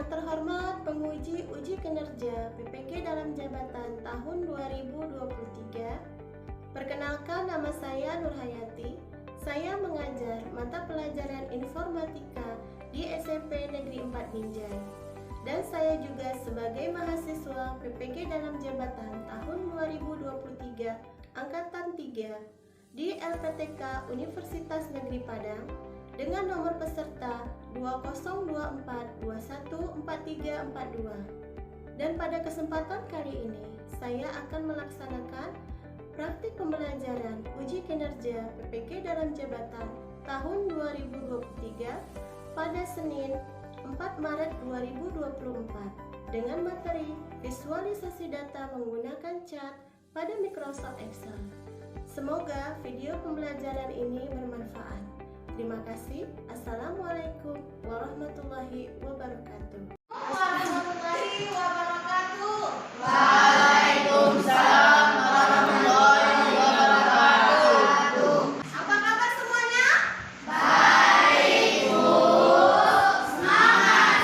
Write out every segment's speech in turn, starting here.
Yang terhormat penguji uji kinerja PPG dalam jabatan tahun 2023. Perkenalkan, nama saya Nurhayati. Saya mengajar mata pelajaran informatika di SMP Negeri 4 Binjai. Dan saya juga sebagai mahasiswa PPG dalam jabatan tahun 2023 Angkatan 3 di LPTK Universitas Negeri Padang dengan nomor peserta 2024214342. Dan pada kesempatan kali ini saya akan melaksanakan praktik pembelajaran uji kinerja PPG dalam jabatan tahun 2023 pada Senin 4 Maret 2024 dengan materi visualisasi data menggunakan chart pada Microsoft Excel. Semoga video pembelajaran ini bermanfaat. Terima kasih. Assalamualaikum warahmatullahi wabarakatuh. Warahmatullahi wabarakatuh. Waalaikumsalam warahmatullahi wabarakatuh. Apa kabar semuanya? Baik, Bu. Semangat,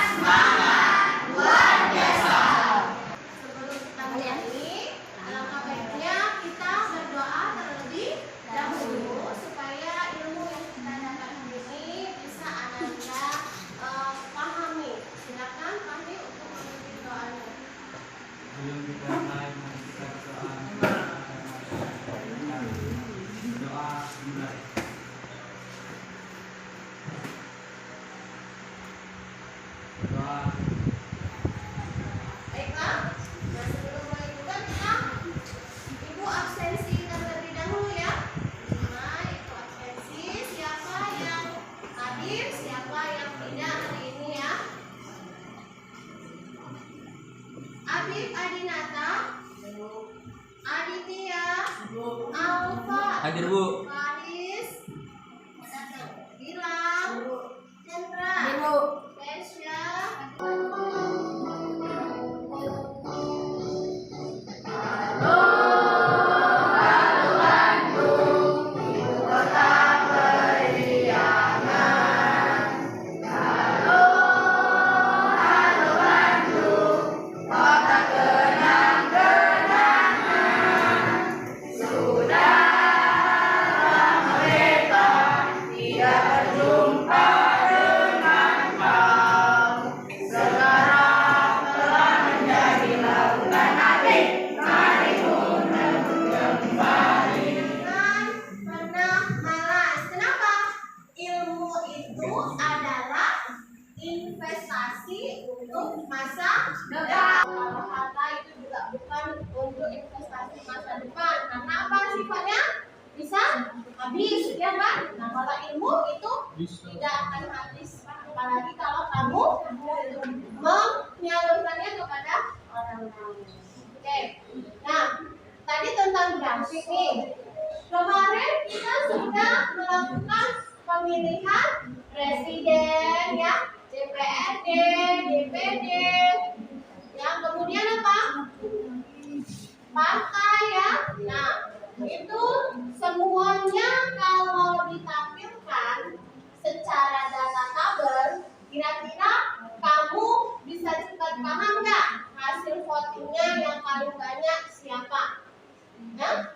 luar biasa. Sebelum kita mulai, alangkah baiknya kita berdoa terlebih dahulu supaya ilmu yang kita dapat ini bisa Anda pahami. Silakan Fahmi untuk memimpin doanya. Sebelum kita mulai, mari kita berdoa. Doa dimulai. Doa. Baiklah, nah sebelum mulai juga kita Ibu absensi terlebih dahulu ya. Nah, Ibu absensi siapa yang hadir, siapa yang tidak hari ini ya. Abib Adinata, Aditya, Alfa, Hadir, Bu. Faris, Gilang, Chandra, Kesya, pernah malas. Kenapa? Ilmu itu adalah investasi untuk masa depan. Kalau harta itu juga bukan untuk investasi masa depan. Karena apa sifatnya? Bisa habis, ya kan? Nah, kalau ilmu itu tidak akan habis. Apalagi kalau kamu menyalurkannya kepada orang lain. Oke. Nah, tadi tentang grafik nih. Kemarin kita sudah melakukan pemilihan presiden ya, DPRD, DPD. Yang kemudian apa? Partai ya. Nah, itu semuanya kalau ditampilkan secara data tabel, kira-kira kamu bisa cepat paham nggak hasil votingnya yang paling banyak siapa? Nah,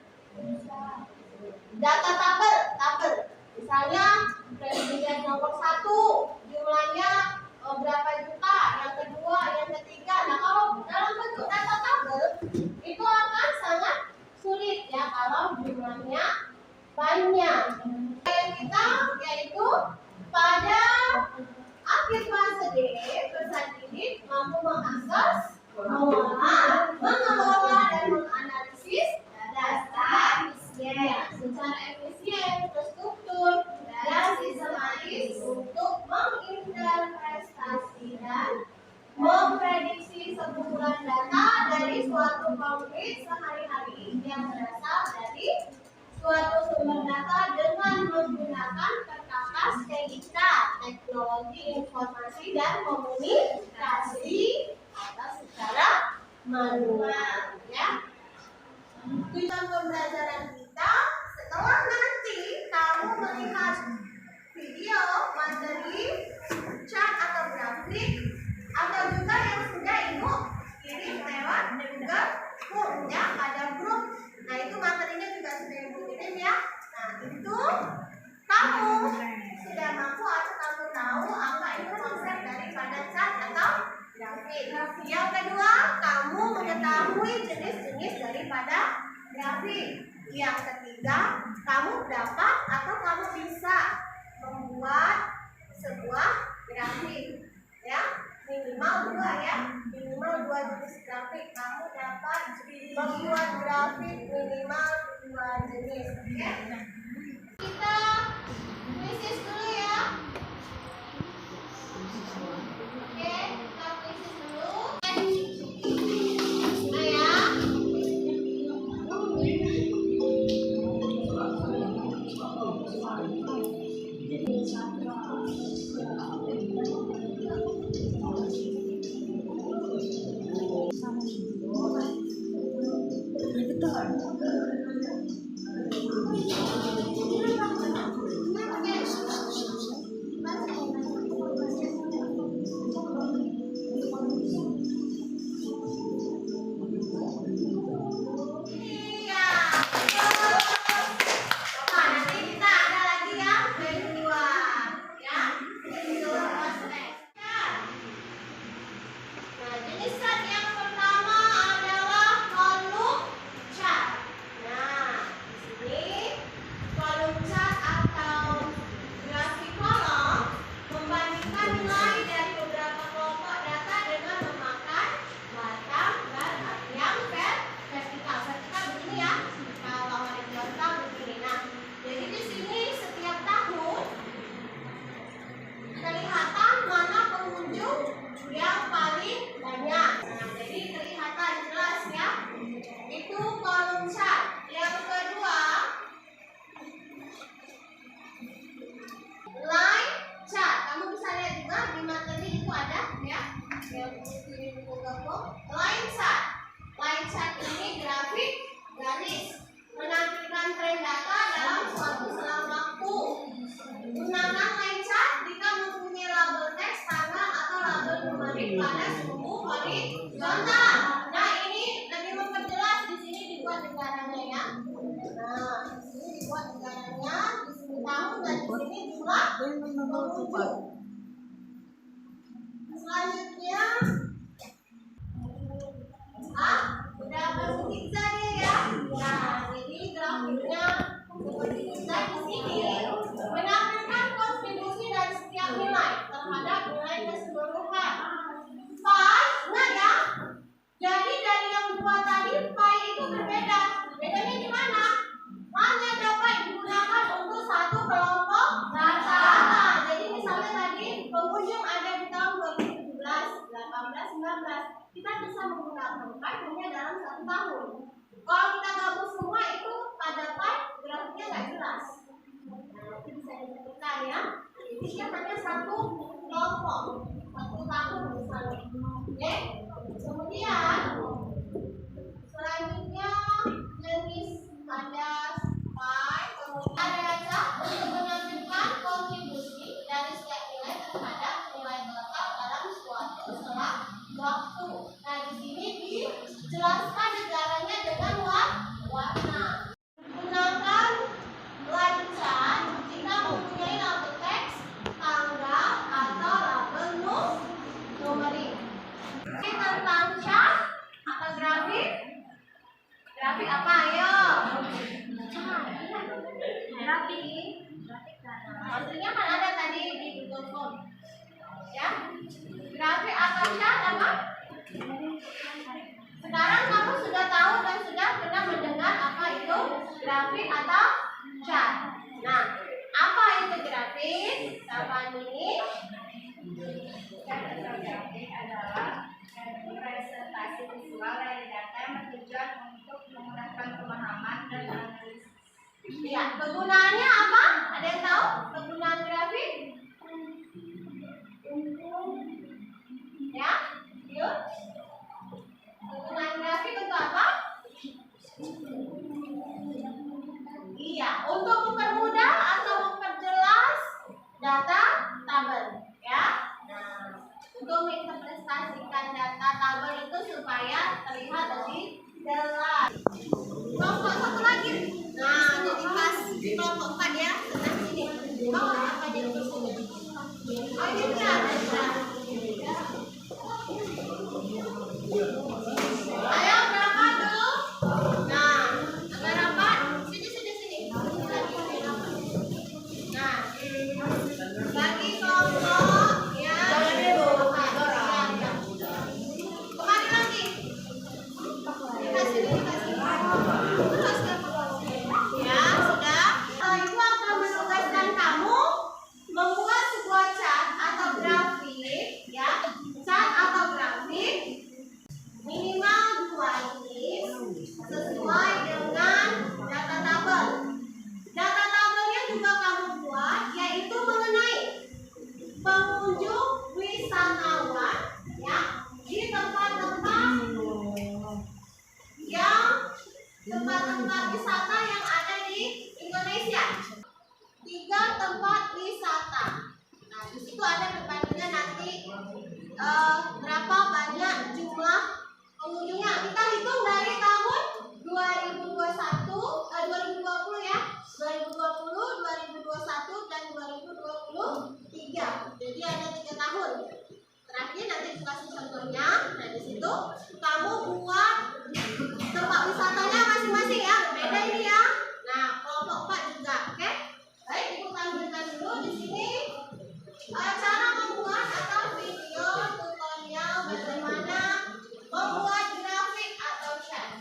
data tabel. Misalnya presiden nomor 1 jumlahnya berapa juta, yang kedua, yang ketiga. Nah, kalau dalam bentuk data tabel itu akan sangat sulit ya kalau jumlahnya banyak. Kita yaitu pada akhir fase D, peserta didik mampu mengakses, mengelola dan menganalisis data secara efisien, terstruktur, dan sistematis untuk menginterpretasi dan memprediksi sekumpulan data dari suatu konkret sehari-hari yang berasal dari suatu sumber data dengan menggunakan perkakas TIK, teknologi informasi dan komunikasi, atau secara manual ya. Tujuan pembelajaran kita setelah nanti kamu melihat video, materi, chart atau grafik atau akun ya, pada grup. Nah, itu materinya juga sudah Ibu kirim ya. Nah, itu kamu sudah mampu atau kamu tahu apa itu konsep daripada cat atau grafik. Yang kedua, kamu mengetahui jenis-jenis daripada grafik. Yang ketiga, kamu dapat atau kamu bisa membuat sebuah grafik ya, minimal 2 ya, minimal 2 jenis grafik. Kamu dapat membuat grafik minimal 2 jenis. Oke, kita krisis dulu ya. Oke, kita krisis dulu. Nah ya, selanjutnya udah masuk pizza nih ya. Nah, jadi grafiknya seperti pizza di sini menampilkan kontribusi dari setiap nilai terhadap nilai keseluruhan. Pi, nah ya. Jadi dari yang 2 tadi pi itu berbeda. Bedanya di mana? Hanya dapat digunakan untuk satu kelompok data. Jadi misalnya tadi pengunjung ada di tahun 2017, 18, 19. Kita bisa menggunakan pi hanya dalam 1 tahun. Kalau kita gabung semua itu pada pi grafiknya nggak jelas. Nah, itu bisa ditentukan ya. Jadi dia hanya satu kelompok, 1 tahun misalnya. Oke. Kemudian selanjutnya jenis ada pi, kemudian ada untuk menampilkan kontribusi dari setiap nilai terhadap nilai total dalam suatu selang waktu. Nah, di sini dijelaskan negaranya dengan warna. Gunakan line chart jika mempunyai label teks, tanggal atau label numerik. Tentang chart atau grafik. Grafik apa? Ayo. Grafik. Maksudnya kan ada tadi di Google Form. Ya. Grafik atau chart apa? Sekarang kamu sudah tahu dan sudah pernah mendengar apa itu grafik atau chart. Nah, apa itu grafik? Siapa ini? Grafik adalah representasi visual dari data yang bertujuan untuk memudahkan pemahaman dan analisis. Ya, kegunaannya apa? Ada yang tahu kegunaan grafik? Ya, yuk. Kegunaan grafik untuk apa? Iya, untuk mempermudah atau memperjelas data tabel, ya. Nah, untuk menginterpretasikan data tabel itu supaya terlihat lebih Kelompok satu lagi. Nah, jadi pas di kelompok 4 ya. Sebelah sini. Bawa apa aja ke sini. Oh, ini benar. Ayo berapa dulu? Nah, berapa? Sini. Nah, bagi kelompok ya. Kemari lagi. Dikasih. Ya, sudah. Ibu akan menugaskan kamu membuat sebuah cat atau grafik, ya. Cat atau grafik minimal 2 ini sesuai dengan data tabel. Data tabelnya juga kamu buat, yaitu mengenai pengunjung wisatawan, ya, di tempat-tempat wisata yang ada di Indonesia. 3 tempat wisata. Nah, di situ ada perbandingan nanti berapa banyak jumlah pengunjungnya. Kita hitung dari tahun 2020 ya. 2020, 2021 dan 2023. Jadi ada 3 tahun. Terakhir nanti dikasih contohnya. Nah, di situ kamu buat tempat wisatanya masing-masing ya. Beda ini ya. Nah, kelompok 4 juga, oke? Baik, Ibu tampilkan dulu di sini cara membuat atau video tutorial bagaimana membuat grafik atau cat.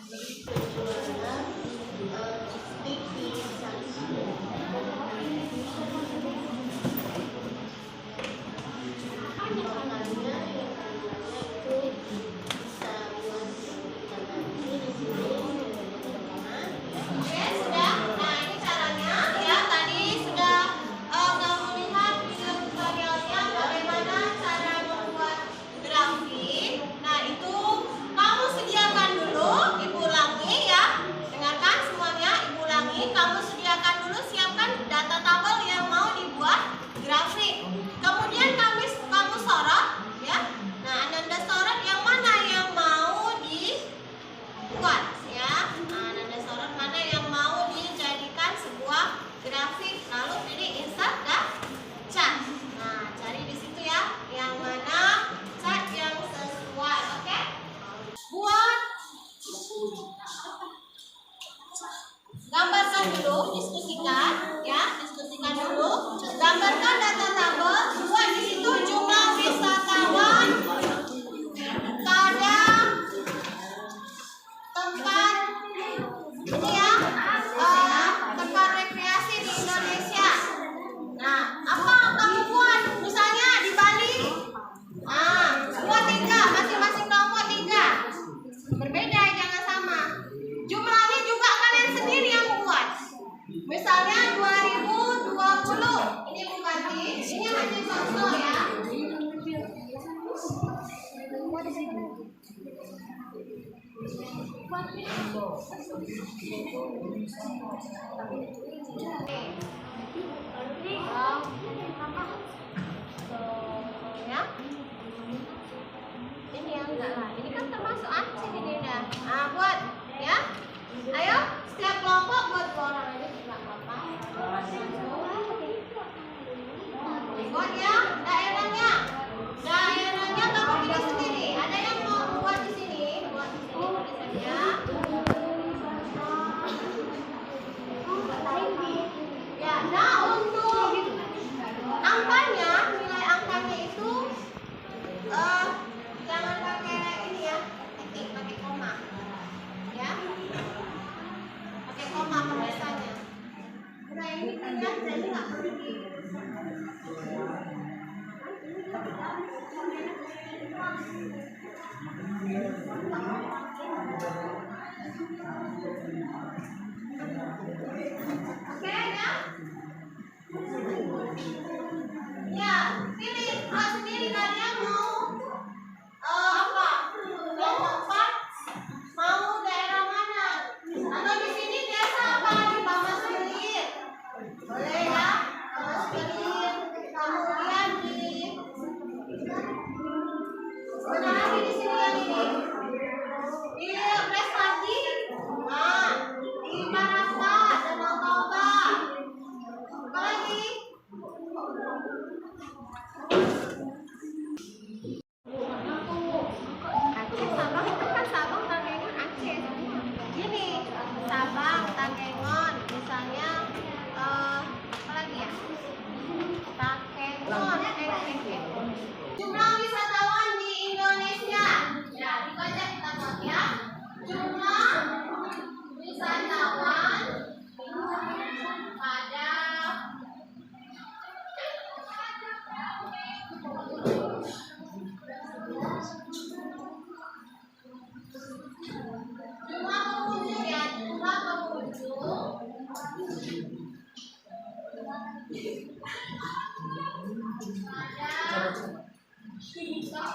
Oke, sudah. Nah, ini caranya ya. Tadi sudah kamu lihat video tutorialnya bagaimana cara membuat grafik. Nah, itu kamu sediakan dulu, Ibu ulangi ya. Dengarkan semuanya, Ibu ulangi. Kamu sediakan dulu, siapkan data tabel yang mau dibuat grafik. Kemudian kamu sorot ya. Nah, Ananda sorot yang mana yang mau dibuat ya. Nah, Ananda sorot mana yang mau dijadikan sebuah grafik. Lalu pilih insert dan cat. Nah, cari di situ ya. Yang mana cat yang sesuai, oke? Buat gambarkan dulu, diskusikan ya, diskusikan dulu. Gambarkan data tabel, buat di situ jumlah wisatawan pada tempat ini ya, tempat rekreasi di Indonesia. Nah, apa kamu buat? Misalnya di Bali. Nah, buat 3, masing-masing kelompok 3. Berbeda, jangan sama. Jumlahnya juga kalian sendiri yang buat. Misalnya 2020. Ini bukan ini hanya contoh ya. Ya. Ini yang enggak lah. Ini kan termasuk absen ini udah. Nah, buat ya. Ayo, setiap kelompok buat 2 orang aja juga apa-apa. Buat ya, daerahnya. Daerahnya kamu pilih sendiri. Ada yang mau buat di sini, buat di sini tulisannya. Ya, nah untuk angkanya, nilai angkanya itu jangan pakai ini ya, titik, pakai koma. Ya. Pakai koma penulisannya. Nah, ini pilihan jadi nggak perlu di Oke ya. Ya, pilih sendiri kalian mau apa? Kelompok 4 mau daerah mana? Atau di sini biasa apa di Bama Selir? Boleh ya, Bama Selir. Kemudian di mana lagi di sini yang ini? Di Prestasi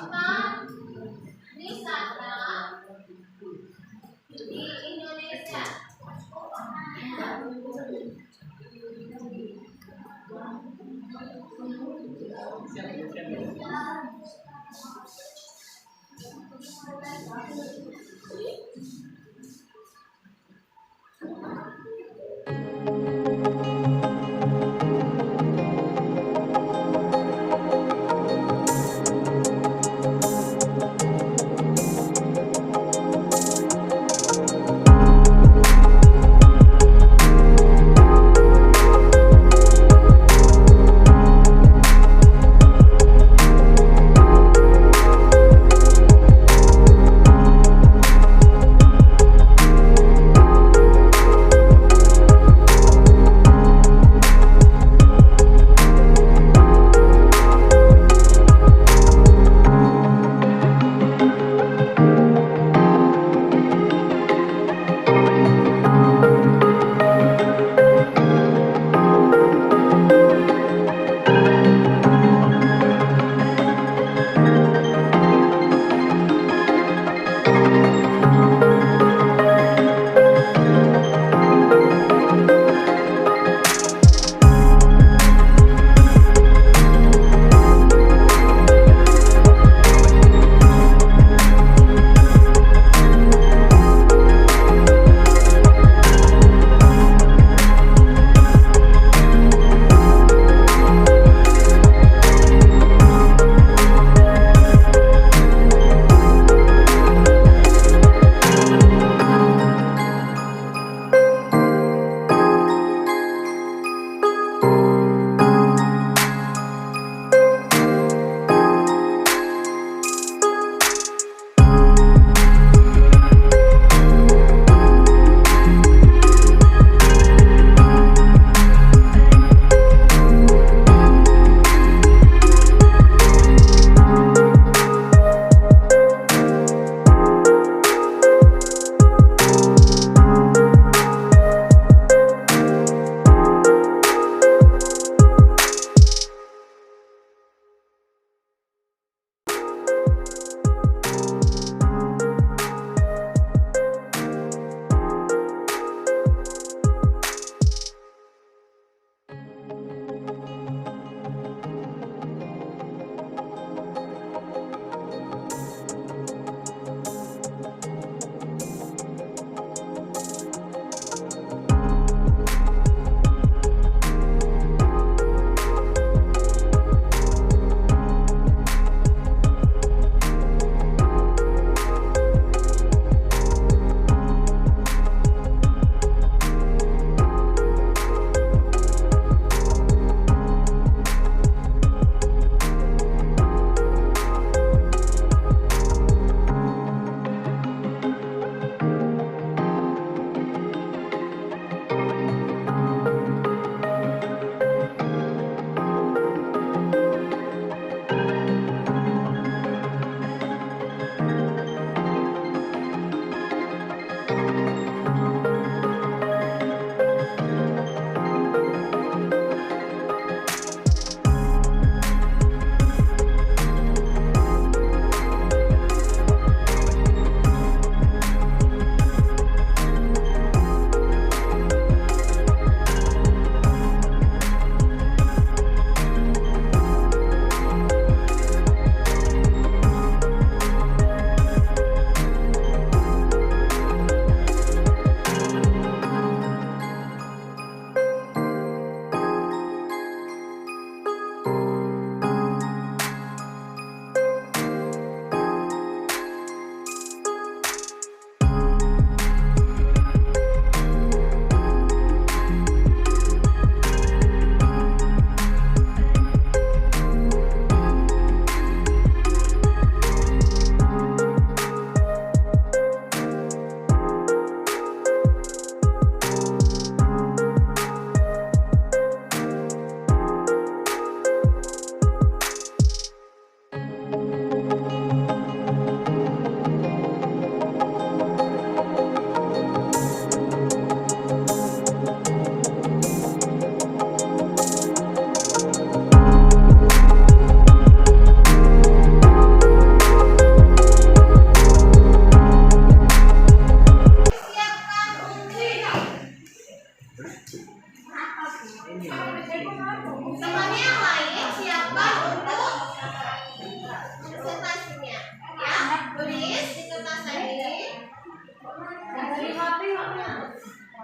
Kapan wisata di Indonesia?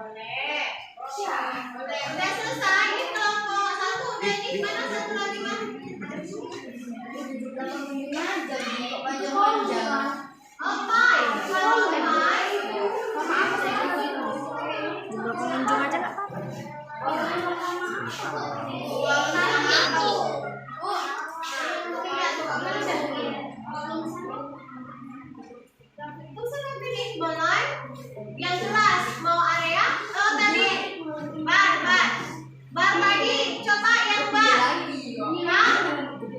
Boleh. Udah selesai. Ini kelompok 1 udah nih. Mana satu lagi, Mas? Oh, Pai. Kalau Pai. Jumlah pengunjung aja nggak apa-apa. Mulai yang jelas mau area tadi bar tadi coba yang bar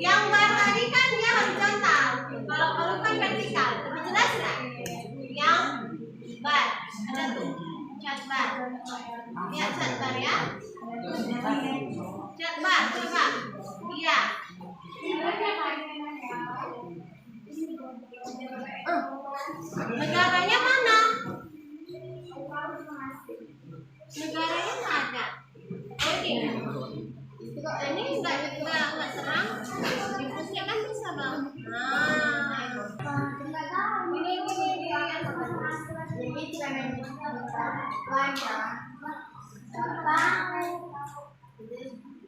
yang bar tadi kan dia horizontal, kalau kan vertikal, lebih jelas nggak? Yang bar ada tuh cat bar, lihat cat bar ya, cat bar coba iya. Negaranya mana? Negaranya nggak ada. Oh iya. Ini nggak serang. Dipusnya kan bisa bang. Nah. Ini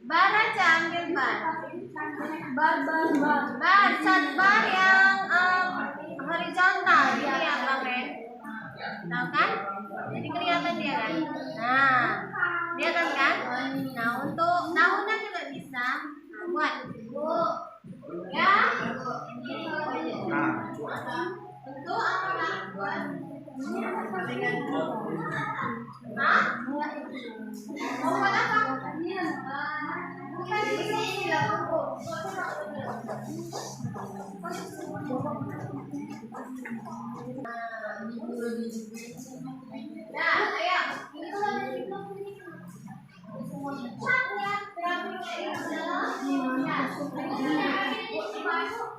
bar aja ambil bar. Bar cat bar yang horizontal ini ya bang Ren. Tahu kan? Jadi kelihatan dia kan? Nah, kelihatan kan? Nah, untuk tahunan juga bisa. Nah, buat ya. Untuk apa? Hah? Mau buat apa? Nah, ayo.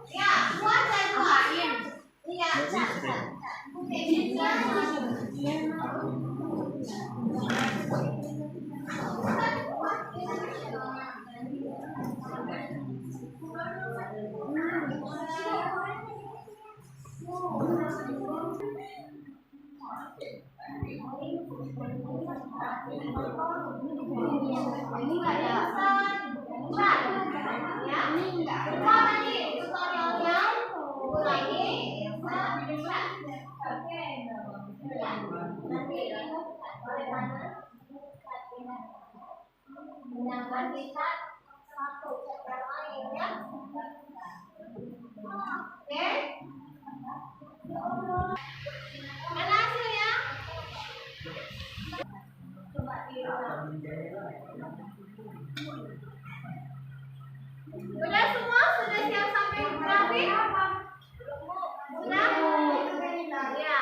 Ya, buat saya buatin. Iya, menambah kita satu chapter lain ya. Oke. Mana hasilnya? Coba udah semua? Sudah siap sampai grafik? Sudah? Ya.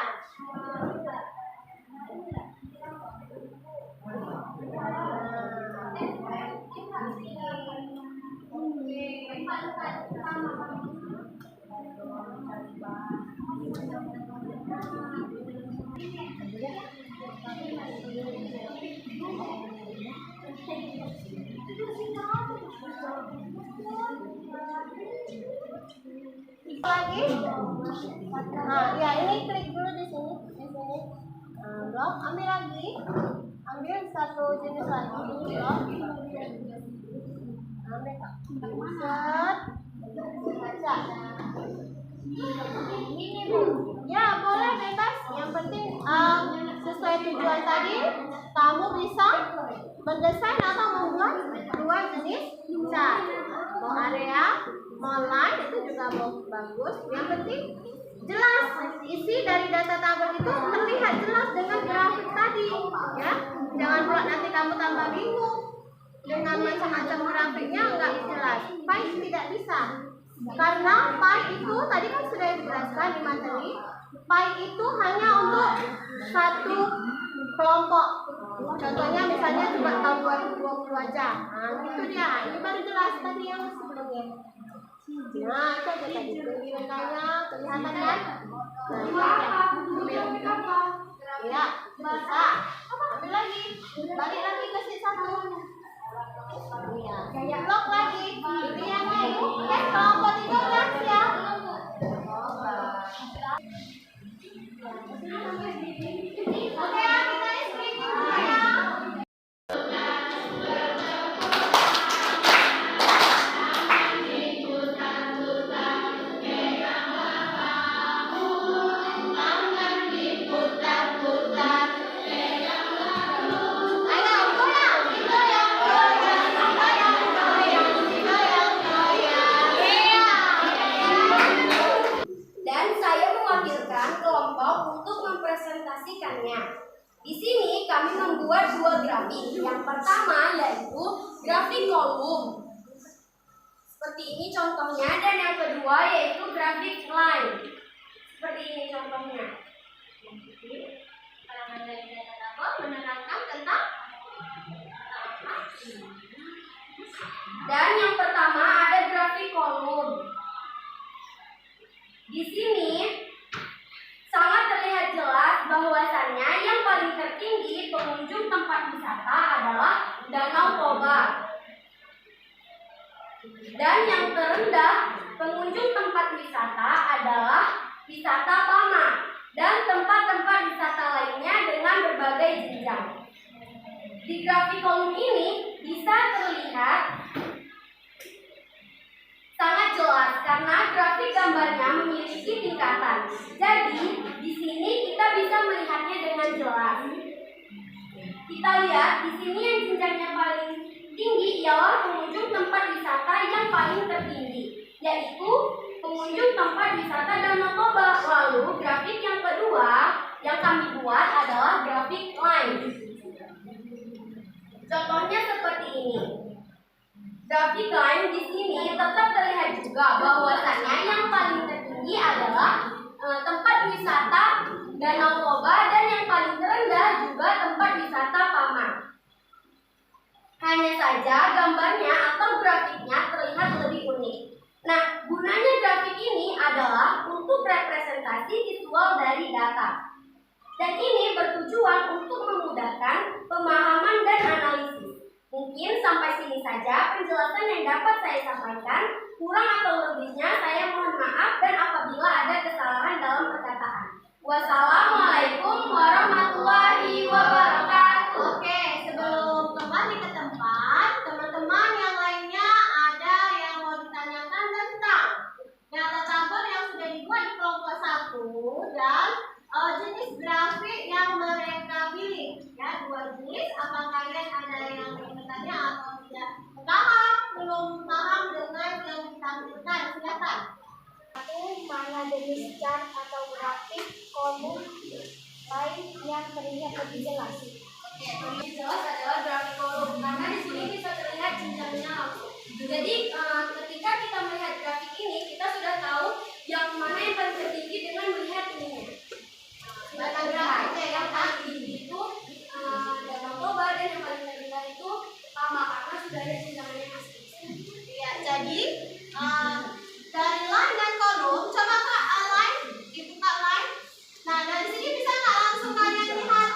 Lagi? Nah, ya ini klik dulu di sini, blok, ambil lagi, ambil satu jenis lagi, ini blok, ambil set, baca. Ya boleh bebas, yang penting sesuai tujuan tadi, kamu bisa mendesain atau membuat dua jenis cat, mau area, mau line itu juga bagus. Yang penting jelas isi dari data tabel itu terlihat jelas dengan grafik tadi, ya. Jangan pula nanti kamu tambah bingung dengan macam-macam grafiknya nggak jelas. Pi tidak bisa, karena pi itu tadi kan sudah dijelaskan di materi. Pi itu hanya untuk satu kelompok. Contohnya misalnya cuma tahun 2020 aja. Nah, itu dia. Ini baru jelas tadi yang sebelumnya. Nah, itu aja tadi. Pilihannya kelihatan kan? Nah, ya, bisa. Ambil lagi. Balik lagi ke sheet 1. Iya. Kayak blok lagi. Ini yang lain. Oke, kelompok 13 ya. merepresentasikannya. Di sini kami membuat dua grafik. Yang pertama yaitu grafik kolom. Seperti ini contohnya, dan yang kedua yaitu grafik line. Seperti ini contohnya. Menerangkan tentang Dan yang pertama ada grafik kolom. Di sini sangat terlihat jelas bahwasannya yang paling tertinggi pengunjung tempat wisata adalah Danau Toba. Dan yang terendah pengunjung tempat wisata adalah wisata Pama dan tempat-tempat wisata lainnya dengan berbagai jenjang. Di grafik kolom ini bisa terlihat sangat jelas karena grafik gambarnya memiliki tingkatan. Jadi, di sini kita bisa melihatnya dengan jelas. Kita lihat di sini yang jenjangnya paling tinggi ialah pengunjung tempat wisata yang paling tertinggi, yaitu pengunjung tempat wisata Danau Toba. Lalu, grafik yang kedua yang kami buat adalah grafik line. Contohnya seperti ini. Grafik line di sini tetap terlihat juga bahwasannya yang paling tertinggi adalah tempat wisata Danau Toba dan yang paling terendah juga tempat wisata Paman. Hanya saja gambarnya atau grafiknya terlihat lebih unik. Nah, gunanya grafik ini adalah untuk representasi visual dari data. Dan ini bertujuan untuk memudahkan pemahaman dan analisis. Mungkin sampai sini saja penjelasan yang dapat saya sampaikan. Kurang atau lebihnya saya mohon maaf dan apabila ada kesalahan dalam perkataan. Wassalamualaikum warahmatullahi wabarakatuh. Oke, sebelum kembali ke tempat, teman-teman yang lainnya ada yang mau ditanyakan tentang data tabel yang sudah dibuat di kelompok 1 dan jenis grafik yang mereka pilih. Ya, dua jenis. Apa kalian ada yang bertanya atau tidak paham, belum paham dengan yang ditampilkan? Silakan. Mana jenis chart atau grafik kolom lain yang terlihat lebih jelas? Oke, lebih jelas adalah grafik kolom karena di sini bisa terlihat jenjangnya langsung. Jadi ketika kita melihat grafik ini, kita sudah tahu yang mana yang paling tertinggi dengan melihat ininya. Data grafiknya yang paling tinggi itu Danau Toba dan yang paling rendah itu Pama karena sudah ada jenjangnya asli. Ya, jadi dari line dan kolom, coba Kak line, dibuka line. Nah, dari sini bisa nggak langsung kalian lihat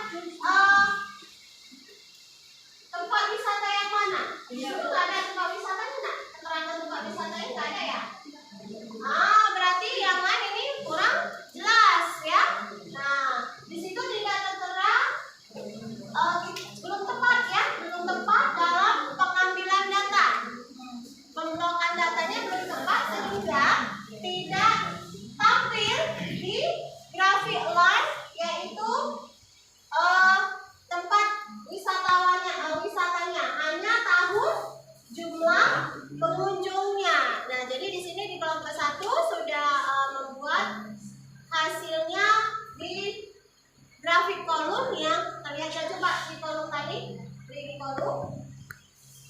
tempat wisata yang mana? Di situ nggak ada tempat wisatanya, nggak? Keterangan tempat wisatanya nggak ada ya? Berarti yang lain ini kurang jelas ya. Nah, di situ tidak tertera belum tepat ya, belum tepat dalam pengambilan data. Pemblokan datanya belum tepat sehingga tidak tampil di grafik line, yaitu tempat wisatanya hanya tahun jumlah pengunjungnya. Nah, jadi di sini di kelompok 1 sudah membuat hasilnya di grafik kolom yang terlihat. Coba di kolom tadi, di kolom.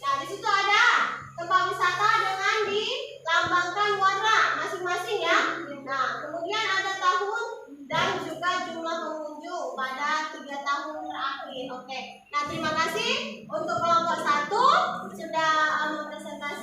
Nah, di situ ada tempat wisata dengan dilambangkan warna masing-masing ya. Nah, kemudian ada tahun dan juga jumlah pengunjung pada 3 tahun terakhir. Oke. Nah, terima kasih untuk kelompok 1 sudah mempresentasi.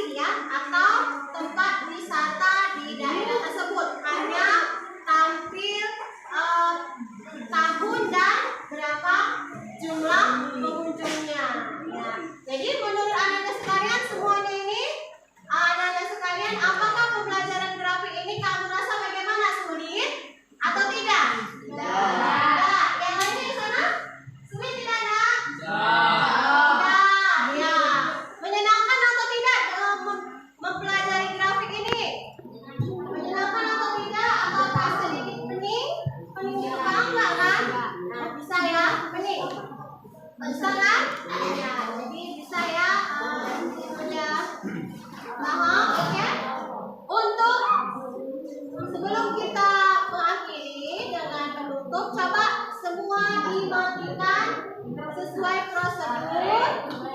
asing ya, atau tempat wisata di daerah tersebut. Hanya tampil tahun dan berapa jumlah pengunjungnya. Ya. Jadi menurut anak-anak sekalian semuanya ini, anak-anak sekalian, apakah pembelajaran grafik ini kamu rasa bagaimana, sulit atau tidak? Tidak. Yang lainnya di sana sulit tidak nak? Tidak. Ya. Menyenangkan atau tidak mempelajari grafik ini? Menyenangkan atau tidak? Apakah sedikit pening? Pening juga enggak kan? Nah, bisa ya, pening. Bisa kan? Ya, jadi bisa ya. Itu ya. Paham? Oke? Untuk sebelum kita mengakhiri dengan penutup, coba semua dimatikan sesuai prosedur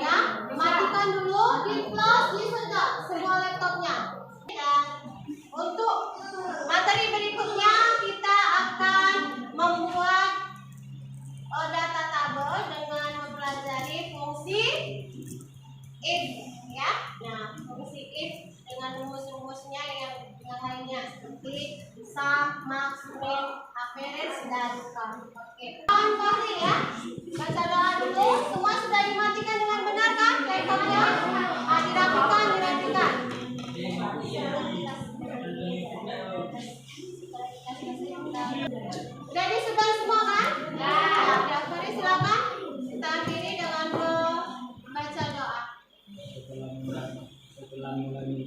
ya. Matikan dulu, di close, di sedot semua laptopnya. Dan untuk materi berikutnya kita akan membuat data tabel dengan mempelajari fungsi if ya. Nah, fungsi if dengan rumus-rumusnya yang lainnya seperti sum, max, min, average, dan count. Oke. Kawan Fahri ya. Baca doa dulu. Semua sudah dimatikan dengan benar kan? Laptopnya? Dirapikan. Udah disebar semua kan? Ya. Fahri silakan. Kita akhiri dengan membaca doa. Setelah mulai